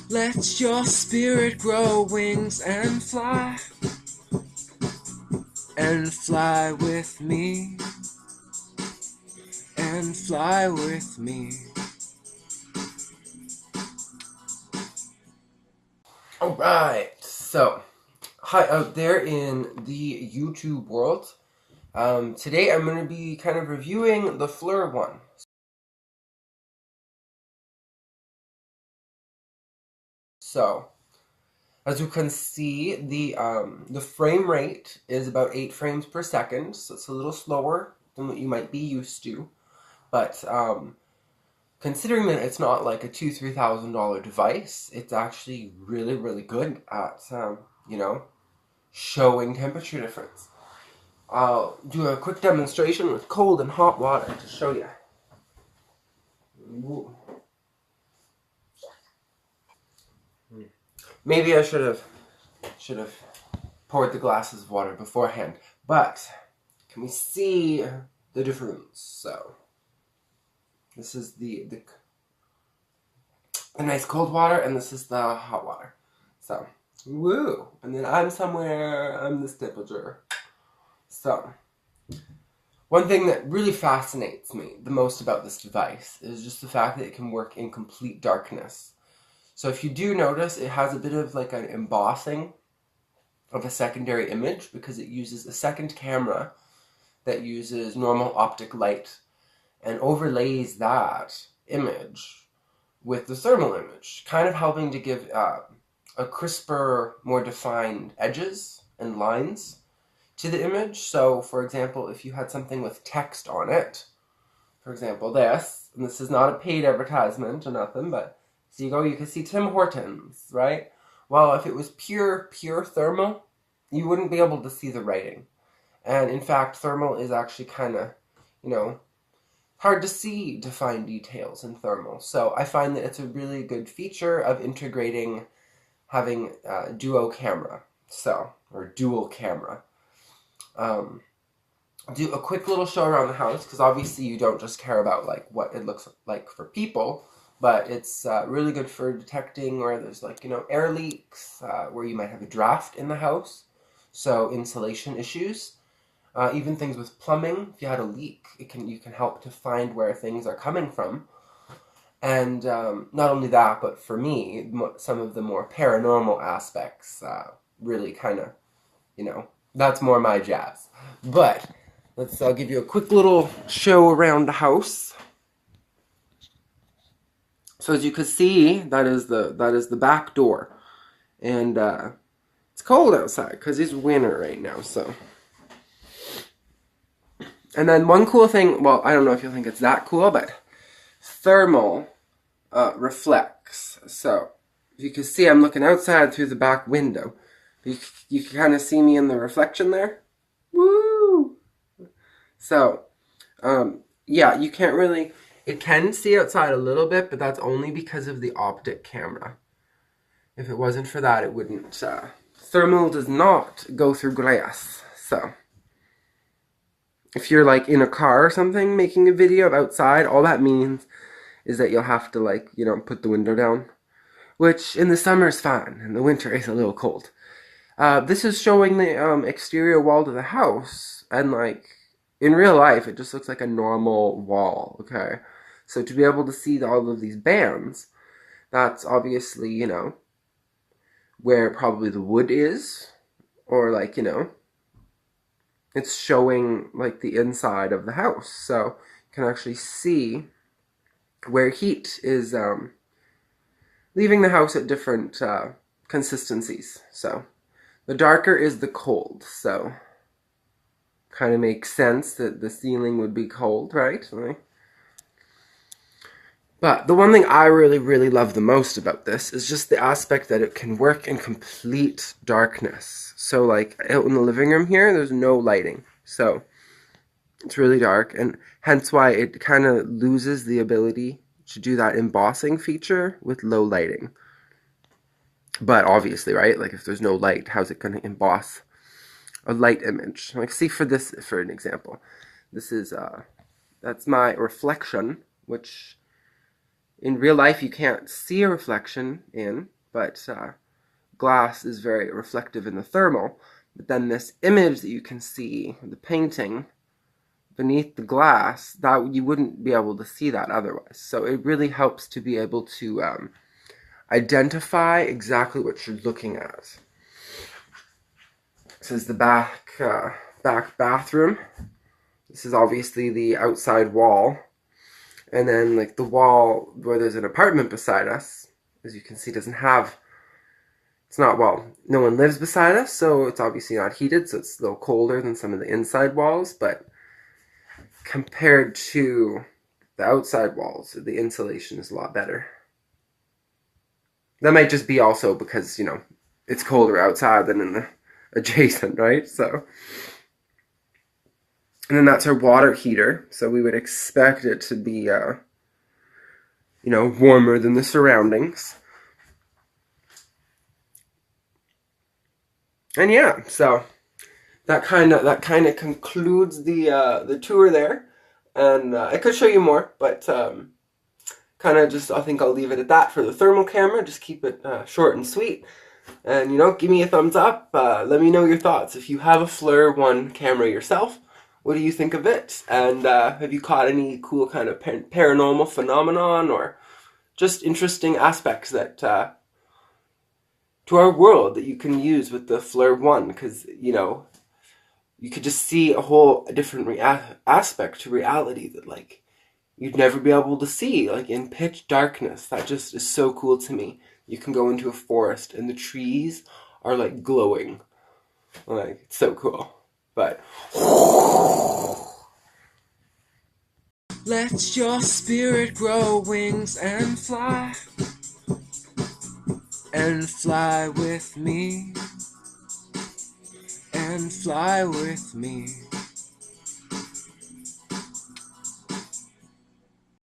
Let your spirit grow wings and fly with me, and fly with me. Alright, so, hi out there in the YouTube world. Today I'm going to be kind of reviewing the Flir one. So, as you can see, the frame rate is about 8 frames per second, so it's a little slower than what you might be used to. But considering that it's not like a $2,000-3,000 device, it's actually really good at showing temperature difference. I'll do a quick demonstration with cold and hot water to show you. Maybe I should have poured the glasses of water beforehand, but can we see the difference? So this is the nice cold water, and this is the hot water. So woo! And then I'm this temperature. So one thing that really fascinates me the most about this device is just the fact that it can work in complete darkness. So if you do notice, it has a bit of like an embossing of a secondary image because it uses a second camera that uses normal optic light and overlays that image with the thermal image, kind of helping to give a crisper, more defined edges and lines to the image. So, for example, if you had something with text on it, for example, this, and this is not a paid advertisement or nothing, but so you can see Tim Hortons, right? Well, if it was pure thermal, you wouldn't be able to see the writing. And in fact, thermal is actually kind of, hard to see defined details in thermal. So I find that it's a really good feature of integrating having duo camera, or dual camera. Do a quick little show around the house, because obviously you don't just care about like what it looks like for people, but it's really good for detecting where there's air leaks, where you might have a draft in the house, so insulation issues, even things with plumbing. If you had a leak, you can help to find where things are coming from. And not only that, but for me, some of the more paranormal aspects really kind of, that's more my jazz. But I'll give you a quick little show around the house. So as you can see, that is the back door, and it's cold outside because it's winter right now. So, and then one cool thing, well, I don't know if you'll think it's that cool, but thermal reflects. So you can see I'm looking outside through the back window. You can kind of see me in the reflection there. Woo! So, yeah, you can't really... It can see outside a little bit, but that's only because of the optic camera. If it wasn't for that, it wouldn't. Thermal does not go through glass. So, if you're like in a car or something making a video of outside, all that means is that you'll have to put the window down. Which in the summer is fine, in the winter is a little cold. This is showing the exterior wall to the house, and in real life, it just looks like a normal wall, okay? So to be able to see all of these bands, that's obviously, where probably the wood is, or it's showing the inside of the house. So you can actually see where heat is leaving the house at different consistencies. So the darker is the cold, so kind of makes sense that the ceiling would be cold, right? But the one thing I really love the most about this is just the aspect that it can work in complete darkness. So out in the living room here, there's no lighting. So it's really dark, and hence why it kind of loses the ability to do that embossing feature with low lighting. But obviously, right? If there's no light, how's it going to emboss a light image? See for an example. This is, that's my reflection, which in real life you can't see a reflection in, but glass is very reflective in the thermal. But then this image that you can see, the painting beneath the glass, that you wouldn't be able to see that otherwise. So it really helps to be able to identify exactly what you're looking at. This is the back bathroom. This is obviously the outside wall. And then like the wall where there's an apartment beside us, as you can see, doesn't have, it's not, well, no one lives beside us, so it's obviously not heated, so it's a little colder than some of the inside walls, but compared to the outside walls, the insulation is a lot better. That might just be also because, you know, it's colder outside than in the adjacent, right? So, and then that's our water heater, so we would expect it to be, you know, warmer than the surroundings. And yeah, so that kind of concludes the tour there, and I could show you more, but kind of just, I think I'll leave it at that for the thermal camera. Just keep it short and sweet, and you know, give me a thumbs up. Let me know your thoughts. If you have a Flir 1 camera yourself, what do you think of it? And have you caught any cool kind of paranormal phenomenon or just interesting aspects that to our world that you can use with the Flir 1? Because, you know, you could just see a whole different aspect to reality that, like, you'd never be able to see, like, in pitch darkness. That just is so cool to me. You can go into a forest and the trees are, like, glowing. Like, it's so cool. But let your spirit grow wings and fly with me, and fly with me.